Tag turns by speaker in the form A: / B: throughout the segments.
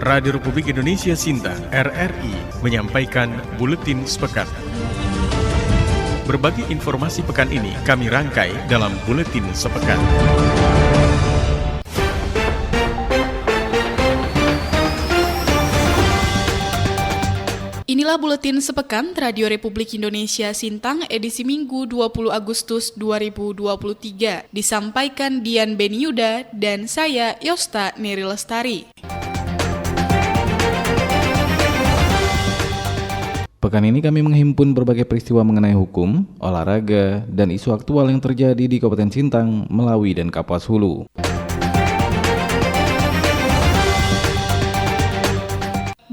A: Radio Republik Indonesia Sintang, RRI, menyampaikan Buletin Sepekan. Berbagai informasi pekan ini kami rangkai dalam Buletin Sepekan.
B: Inilah Buletin Sepekan Radio Republik Indonesia Sintang edisi Minggu 20 Agustus 2023. Disampaikan Dian Beniuda dan saya Yosta Neri Lestari.
C: Pekan ini kami menghimpun berbagai peristiwa mengenai hukum, olahraga, dan isu aktual yang terjadi di Kabupaten Sintang, Melawi, dan Kapuas Hulu.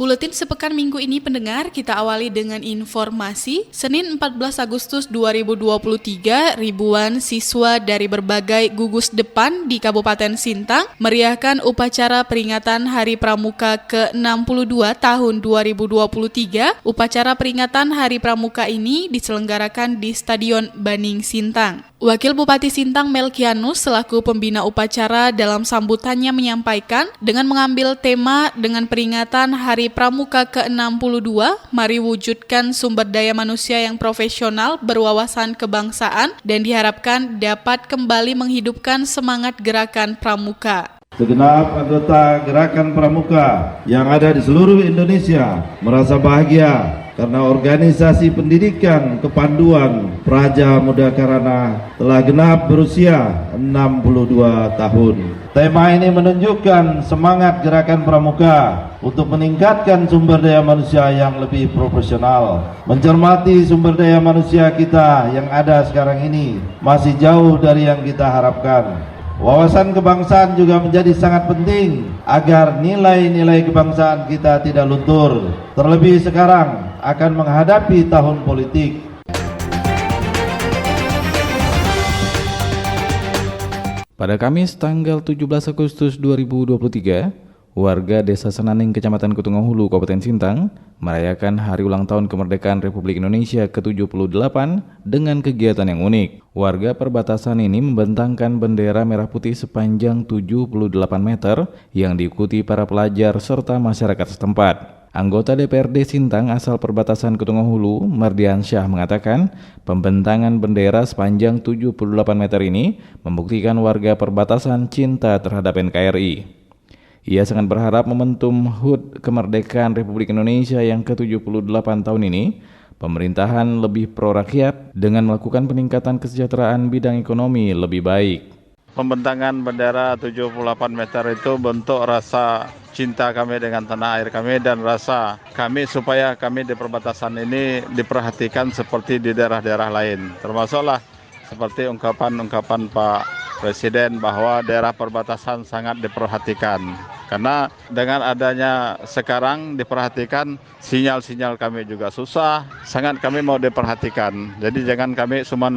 B: Buletin Sepekan minggu ini pendengar, kita awali dengan informasi. Senin 14 Agustus 2023, ribuan siswa dari berbagai gugus depan di Kabupaten Sintang meriahkan upacara peringatan Hari Pramuka ke-62 tahun 2023. Upacara peringatan Hari Pramuka ini diselenggarakan di Stadion Baning Sintang. Wakil Bupati Sintang Melkianus selaku pembina upacara dalam sambutannya menyampaikan dengan mengambil tema dengan peringatan Hari Pramuka ke-62, mari wujudkan sumber daya manusia yang profesional berwawasan kebangsaan dan diharapkan dapat kembali menghidupkan semangat gerakan pramuka.
D: Segenap anggota gerakan pramuka yang ada di seluruh Indonesia merasa bahagia karena organisasi pendidikan kepanduan Praja Muda Karana telah genap berusia 62 tahun. Tema ini menunjukkan semangat gerakan pramuka untuk meningkatkan sumber daya manusia yang lebih profesional. Mencermati sumber daya manusia kita yang ada sekarang ini masih jauh dari yang kita harapkan. Wawasan kebangsaan juga menjadi sangat penting agar nilai-nilai kebangsaan kita tidak luntur. Terlebih sekarang akan menghadapi tahun politik.
C: Pada Kamis tanggal 17 Agustus 2023, warga Desa Senaning, Kecamatan Kutungan Hulu, Kabupaten Sintang merayakan Hari Ulang Tahun Kemerdekaan Republik Indonesia ke-78 dengan kegiatan yang unik. Warga perbatasan ini membentangkan bendera merah putih sepanjang 78 meter yang diikuti para pelajar serta masyarakat setempat. Anggota DPRD Sintang asal perbatasan Kutungan Hulu, Mardian Syah mengatakan, pembentangan bendera sepanjang 78 meter ini membuktikan warga perbatasan cinta terhadap NKRI. Ia sangat berharap momentum HUT Kemerdekaan Republik Indonesia yang ke-78 tahun ini, pemerintahan lebih pro-rakyat dengan melakukan peningkatan kesejahteraan bidang ekonomi lebih baik.
E: Pembentangan bendera 78 meter itu bentuk rasa cinta kami dengan tanah air kami dan rasa kami supaya kami di perbatasan ini diperhatikan seperti di daerah-daerah lain. Termasuklah seperti ungkapan-ungkapan Pak Presiden bahwa daerah perbatasan sangat diperhatikan. Karena dengan adanya sekarang diperhatikan, sinyal-sinyal kami juga susah, sangat kami mau diperhatikan. Jadi jangan kami cuma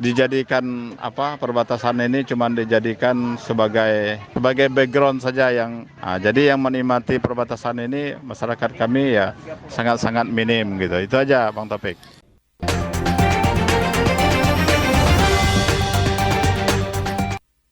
E: dijadikan perbatasan ini cuma dijadikan sebagai background saja yang jadi yang menikmati perbatasan ini masyarakat kami ya sangat-sangat minim gitu. Itu aja Bang Taufik.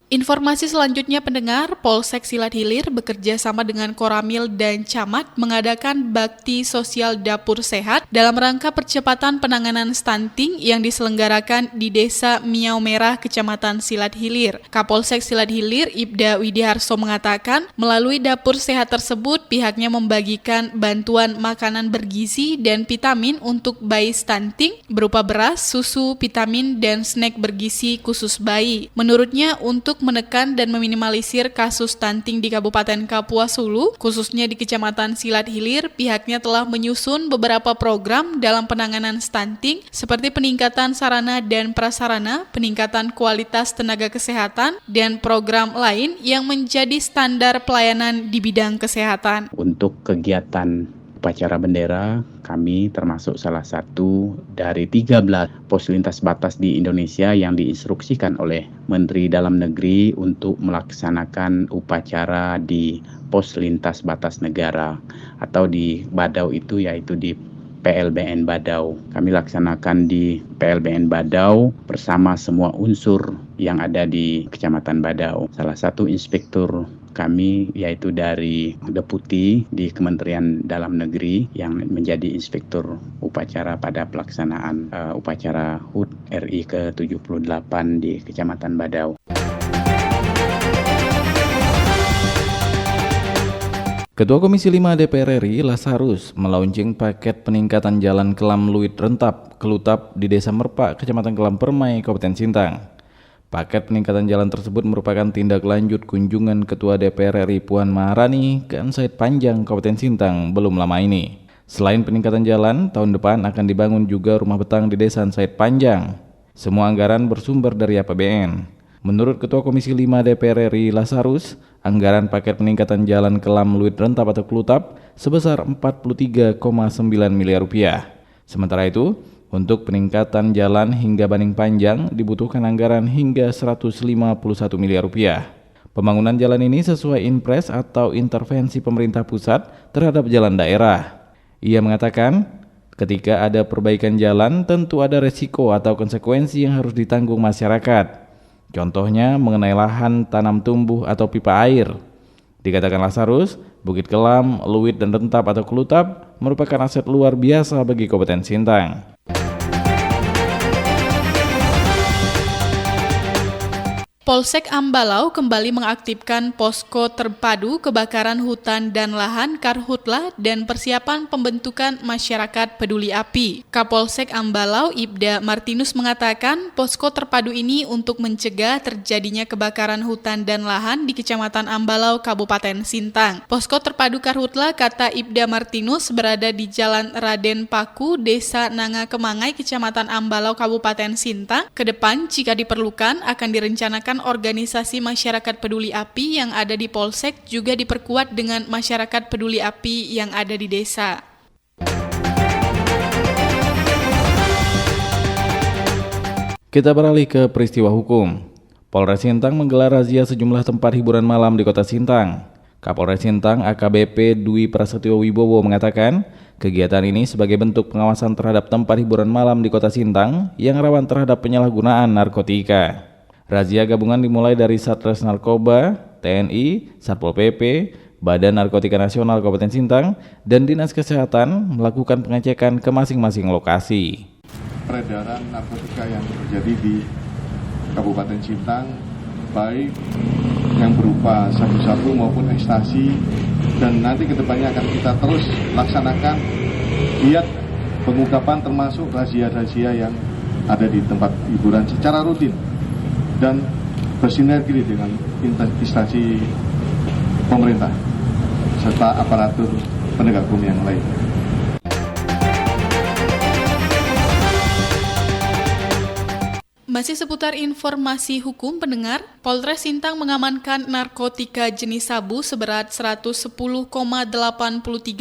B: Informasi selanjutnya pendengar, Polsek Silat Hilir bekerja sama dengan Koramil dan Camat mengadakan bakti sosial dapur sehat dalam rangka percepatan penanganan stunting yang diselenggarakan di Desa Miau Merah, Kecamatan Silat Hilir. Kapolsek Silat Hilir, Ibda Widiharso mengatakan, melalui dapur sehat tersebut pihaknya membagikan bantuan makanan bergizi dan vitamin untuk bayi stunting berupa beras, susu, vitamin, dan snack bergizi khusus bayi. Menurutnya, untuk menekan dan meminimalisir kasus stunting di Kabupaten Kapuas Hulu, khususnya di Kecamatan Silat Hilir, pihaknya telah menyusun beberapa program dalam penanganan stunting seperti peningkatan sarana dan prasarana, peningkatan kualitas tenaga kesehatan, dan program lain yang menjadi standar pelayanan di bidang kesehatan.
F: Untuk kegiatan upacara bendera, kami termasuk salah satu dari 13 pos lintas batas di Indonesia yang diinstruksikan oleh Menteri Dalam Negeri untuk melaksanakan upacara di pos lintas batas negara atau di Badau itu yaitu di PLBN Badau. Kami laksanakan di PLBN Badau bersama semua unsur yang ada di Kecamatan Badau. Salah satu inspektur kami, yaitu dari Deputi di Kementerian Dalam Negeri yang menjadi Inspektur Upacara pada pelaksanaan upacara HUT RI ke-78 di Kecamatan Badau.
C: Ketua Komisi 5 DPR RI Lasarus melaunching paket peningkatan jalan Kelam Luit Rentap, Kelutap di Desa Merpak, Kecamatan Kelam Permai, Kabupaten Sintang. Paket peningkatan jalan tersebut merupakan tindak lanjut kunjungan Ketua DPR RI Puan Maharani ke Said Panjang, Kabupaten Sintang belum lama ini. Selain peningkatan jalan, tahun depan akan dibangun juga rumah betang di Desa Said Panjang. Semua anggaran bersumber dari APBN. Menurut Ketua Komisi 5 DPR RI Lasarus, anggaran paket peningkatan jalan Kelam Luit Rentap atau Kelutap sebesar 43,9 miliar rupiah. Sementara itu, untuk peningkatan jalan hingga Baning Panjang dibutuhkan anggaran hingga 151 miliar rupiah. Pembangunan jalan ini sesuai impres atau intervensi pemerintah pusat terhadap jalan daerah. Ia mengatakan, ketika ada perbaikan jalan tentu ada resiko atau konsekuensi yang harus ditanggung masyarakat. Contohnya mengenai lahan tanam tumbuh atau pipa air. Dikatakan Lasarus, Bukit Kelam, Luit dan Rentap atau Kelutap merupakan aset luar biasa bagi Kabupaten Sintang.
B: Polsek Ambalau kembali mengaktifkan posko terpadu kebakaran hutan dan lahan Karhutla dan persiapan pembentukan masyarakat peduli api. Kapolsek Ambalau Ibda Martinus mengatakan posko terpadu ini untuk mencegah terjadinya kebakaran hutan dan lahan di Kecamatan Ambalau, Kabupaten Sintang. Posko terpadu Karhutla, kata Ibda Martinus, berada di Jalan Raden Paku, Desa Nanga Kemangai, Kecamatan Ambalau, Kabupaten Sintang. Kedepan, jika diperlukan, akan direncanakan organisasi masyarakat peduli api yang ada di Polsek juga diperkuat dengan masyarakat peduli api yang ada di desa.
C: Kita beralih ke peristiwa hukum. Polres Sintang menggelar razia sejumlah tempat hiburan malam di Kota Sintang. Kapolres Sintang AKBP Dwi Prasetyo Wibowo mengatakan, kegiatan ini sebagai bentuk pengawasan terhadap tempat hiburan malam di Kota Sintang yang rawan terhadap penyalahgunaan narkotika. Razia gabungan dimulai dari Satres Narkoba, TNI, Satpol PP, Badan Narkotika Nasional Kabupaten Sintang, dan Dinas Kesehatan melakukan pengecekan ke masing-masing lokasi.
G: Peredaran narkotika yang terjadi di Kabupaten Sintang, baik yang berupa sabu-sabu maupun ekstasi, dan nanti kedepannya akan kita terus laksanakan giat pengungkapan termasuk razia-razia yang ada di tempat hiburan secara rutin dan bersinergi dengan instansi pemerintah serta aparatur penegak hukum yang lain.
B: Masih seputar informasi hukum pendengar, Polres Sintang mengamankan narkotika jenis sabu seberat 110,83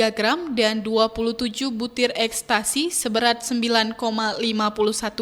B: gram dan 27 butir ekstasi seberat 9,51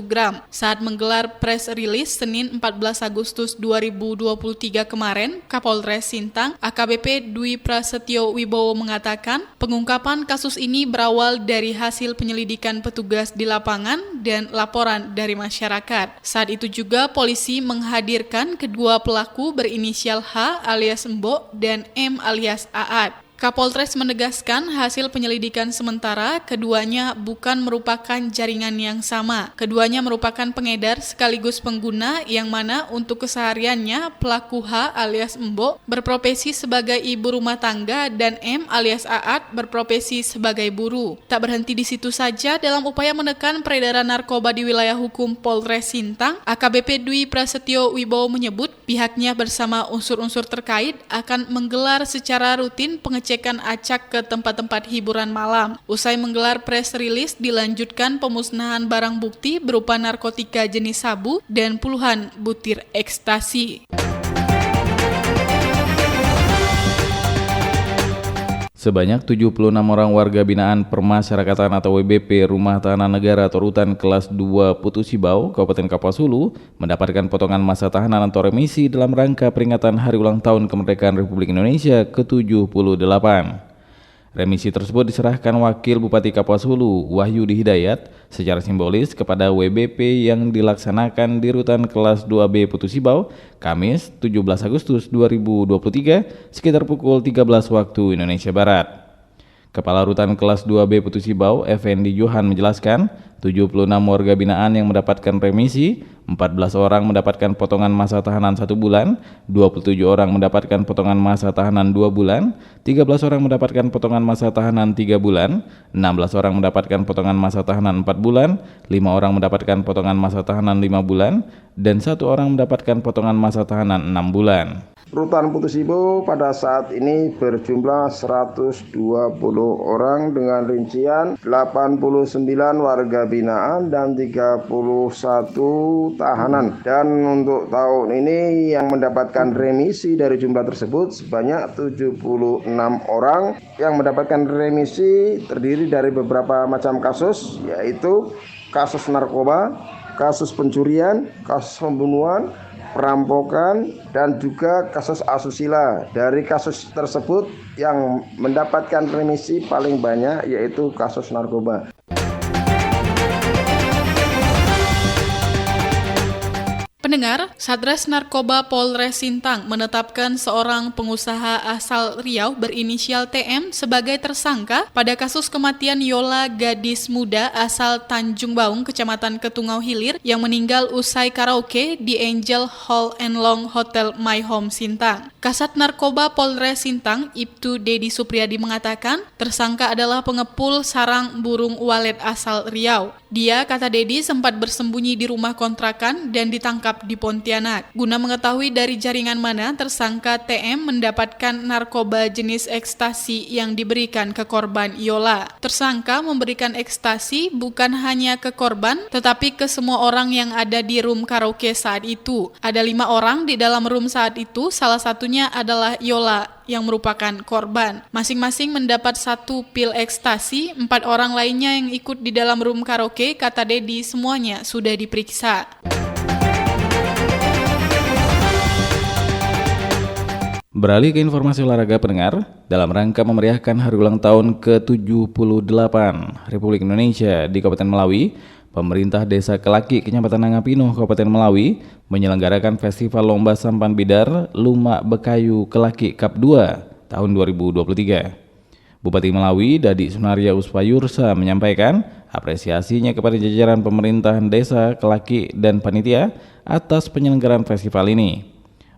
B: gram. Saat menggelar press release Senin 14 Agustus 2023 kemarin, Kapolres Sintang AKBP Dwi Prasetyo Wibowo mengatakan, pengungkapan kasus ini berawal dari hasil penyelidikan petugas di lapangan dan laporan dari masyarakat. Saat itu juga polisi menghadirkan kedua pelaku berinisial H alias Mbok dan M alias Aat. Kapolres menegaskan hasil penyelidikan sementara keduanya bukan merupakan jaringan yang sama. Keduanya merupakan pengedar sekaligus pengguna yang mana untuk kesehariannya pelaku H alias Mbok berprofesi sebagai ibu rumah tangga dan M alias Aat berprofesi sebagai buruh. Tak berhenti di situ saja, dalam upaya menekan peredaran narkoba di wilayah hukum Polres Sintang, AKBP Dwi Prasetyo Wibowo menyebut pihaknya bersama unsur-unsur terkait akan menggelar secara rutin pengecekan acak ke tempat-tempat hiburan malam. Usai menggelar press release, dilanjutkan pemusnahan barang bukti berupa narkotika jenis sabu dan puluhan butir ekstasi.
C: Sebanyak 76 orang warga binaan Permasyarakatan atau WBP Rumah Tahanan Negara atau Rutan kelas 2 Putusibau, Kabupaten Kapuas Hulu, mendapatkan potongan masa tahanan atau remisi dalam rangka peringatan Hari Ulang Tahun Kemerdekaan Republik Indonesia ke-78. Remisi tersebut diserahkan Wakil Bupati Kapuas Hulu, Wahyudi Hidayat, secara simbolis kepada WBP yang dilaksanakan di Rutan Kelas 2B Putu Sibau, Kamis 17 Agustus 2023, sekitar pukul 13 waktu Indonesia Barat. Kepala Rutan Kelas 2B Putu Sibau, Effendi Johan menjelaskan, 76 warga binaan yang mendapatkan remisi, 14 orang mendapatkan potongan masa tahanan 1 bulan, 27 orang mendapatkan potongan masa tahanan 2 bulan, 13 orang mendapatkan potongan masa tahanan 3 bulan, 16 orang mendapatkan potongan masa tahanan 4 bulan, 5 orang mendapatkan potongan masa tahanan 5 bulan, dan 1 orang mendapatkan potongan masa tahanan 6 bulan.
H: Rutan Putu Sibau pada saat ini berjumlah 120 orang dengan rincian 89 warga binaan dan 31 tahanan. Dan untuk tahun ini yang mendapatkan remisi dari jumlah tersebut sebanyak 76 orang. Yang mendapatkan remisi terdiri dari beberapa macam kasus, yaitu kasus narkoba, kasus pencurian, kasus pembunuhan, perampokan, dan juga kasus asusila. Dari kasus tersebut yang mendapatkan remisi paling banyak yaitu kasus narkoba.
B: Pendengar, Satres Narkoba Polres Sintang menetapkan seorang pengusaha asal Riau berinisial TM sebagai tersangka pada kasus kematian Yola, gadis muda asal Tanjung Baung, Kecamatan Ketungau Hilir, yang meninggal usai karaoke di Angel Hall and Long Hotel My Home Sintang. Kasat Narkoba Polres Sintang, Ibtu Dedi Supriyadi mengatakan, tersangka adalah pengepul sarang burung walet asal Riau. Dia, kata Dedi, sempat bersembunyi di rumah kontrakan dan ditangkap di Pontianak. Guna mengetahui dari jaringan mana tersangka TM mendapatkan narkoba jenis ekstasi yang diberikan ke korban Yola. Tersangka memberikan ekstasi bukan hanya ke korban, tetapi ke semua orang yang ada di room karaoke saat itu. Ada 5 orang di dalam room saat itu, salah satunya adalah Yola yang merupakan korban. Masing-masing mendapat 1 pil ekstasi, 4 orang lainnya yang ikut di dalam room karaoke, kata Dedi, semuanya sudah diperiksa.
C: Beralih ke informasi olahraga pendengar, dalam rangka memeriahkan hari ulang tahun ke-78 Republik Indonesia di Kabupaten Melawi, pemerintah Desa Kelaki, Kecamatan Nangapino, Kabupaten Melawi, menyelenggarakan Festival Lomba Sampan Bidar Lumak Bekayu Kelaki Cup 2 tahun 2023. Bupati Melawi, Dadi Sunaria Uspayursa, menyampaikan apresiasinya kepada jajaran pemerintahan Desa Kelaki dan panitia atas penyelenggaraan festival ini.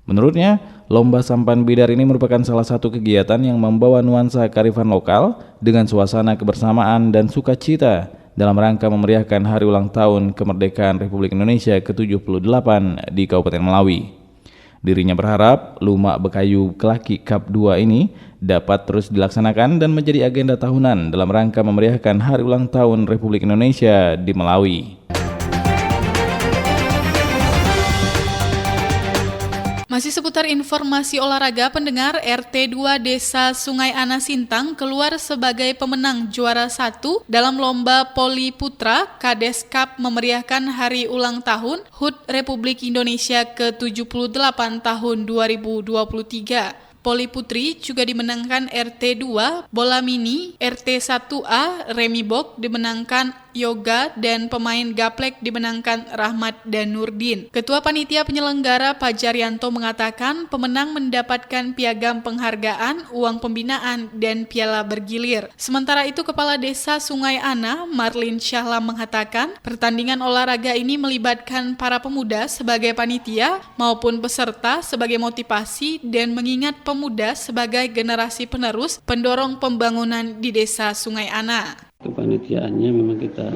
C: Menurutnya, Lomba Sampan Bidar ini merupakan salah satu kegiatan yang membawa nuansa kearifan lokal dengan suasana kebersamaan dan sukacita dalam rangka memeriahkan hari ulang tahun kemerdekaan Republik Indonesia ke-78 di Kabupaten Melawi. Dirinya berharap Lumak Bekayu Kelaki Cup 2 ini dapat terus dilaksanakan dan menjadi agenda tahunan dalam rangka memeriahkan hari ulang tahun Republik Indonesia di Melawi.
B: Masih seputar informasi olahraga, pendengar, RT 2 Desa Sungai Ana Sintang keluar sebagai pemenang juara 1 dalam Lomba Poli Putra Kades Cup memeriahkan hari ulang tahun HUT Republik Indonesia ke-78 tahun 2023. Poli Putri juga dimenangkan RT 2 Bola Mini, RT 1A Remi Bok dimenangkan Yoga, dan pemain gaplek dimenangkan Rahmat dan Nurdin. Ketua Panitia Penyelenggara Pajarianto mengatakan pemenang mendapatkan piagam penghargaan, uang pembinaan, dan piala bergilir. Sementara itu Kepala Desa Sungai Ana, Marlin Syahlam, mengatakan pertandingan olahraga ini melibatkan para pemuda sebagai panitia maupun peserta sebagai motivasi dan mengingat pemuda sebagai generasi penerus pendorong pembangunan di Desa Sungai Ana.
I: Kepanitiaannya memang kita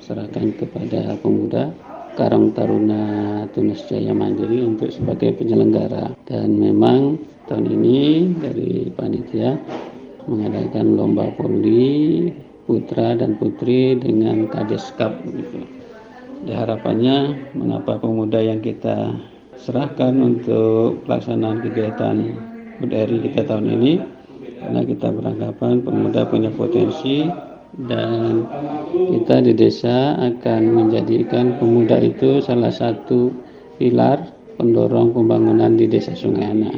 I: serahkan kepada pemuda Karang Taruna Tunas Jaya Mandiri untuk sebagai penyelenggara, dan memang tahun ini dari panitia mengadakan lomba poli putra dan putri dengan Kades Cup gitu. Harapannya mengapa pemuda yang kita serahkan untuk pelaksanaan kegiatan BRI kita tahun ini, karena kita beranggapan pemuda punya potensi dan kita di desa akan menjadikan pemuda itu salah satu pilar pendorong pembangunan di Desa Sungai Ana.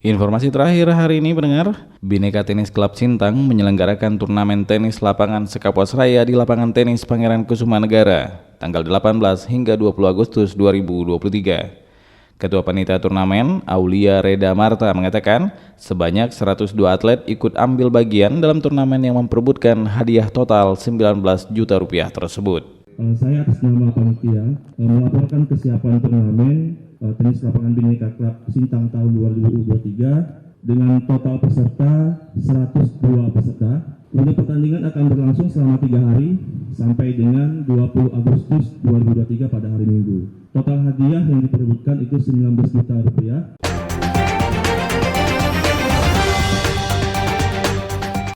C: Informasi terakhir hari ini pendengar, Bhinneka Tenis Club Sintang menyelenggarakan turnamen tenis lapangan Sekapuas Raya di lapangan tenis Pangeran Kusumanegara tanggal 18 hingga 20 Agustus 2023. Ketua Panitia Turnamen, Aulia Reda Marta mengatakan sebanyak 102 atlet ikut ambil bagian dalam turnamen yang memperebutkan hadiah total 19 juta rupiah tersebut.
J: Saya atas nama panitia melaporkan kesiapan turnamen tenis lapangan Bhinneka Club Sintang tahun 2023 dengan total peserta 102 peserta. Kemudian pertandingan akan berlangsung selama 3 hari sampai dengan 20 Agustus 2023 pada hari Minggu. Total hadiah yang diperebutkan itu 19 juta rupiah.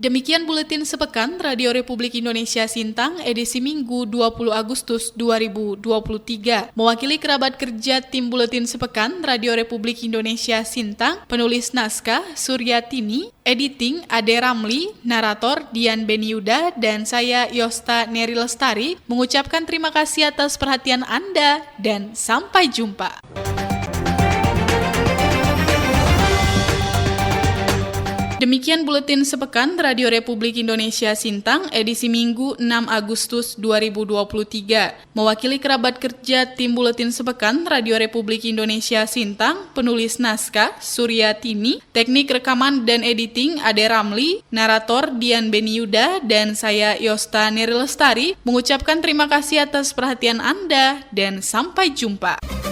B: Demikian Buletin Sepekan Radio Republik Indonesia Sintang edisi Minggu 20 Agustus 2023. Mewakili kerabat kerja tim Buletin Sepekan Radio Republik Indonesia Sintang, penulis naskah Suryatini, editing Ade Ramli, narator Dian Beniuda, dan saya Yosta Neri Lestari mengucapkan terima kasih atas perhatian Anda dan sampai jumpa. Demikian Buletin Sepekan Radio Republik Indonesia Sintang edisi Minggu 6 Agustus 2023. Mewakili kerabat kerja tim Buletin Sepekan Radio Republik Indonesia Sintang, penulis naskah Suryatini, teknik rekaman dan editing Ade Ramli, narator Dian Beniuda, dan saya Yosta Neri Lestari mengucapkan terima kasih atas perhatian Anda dan sampai jumpa.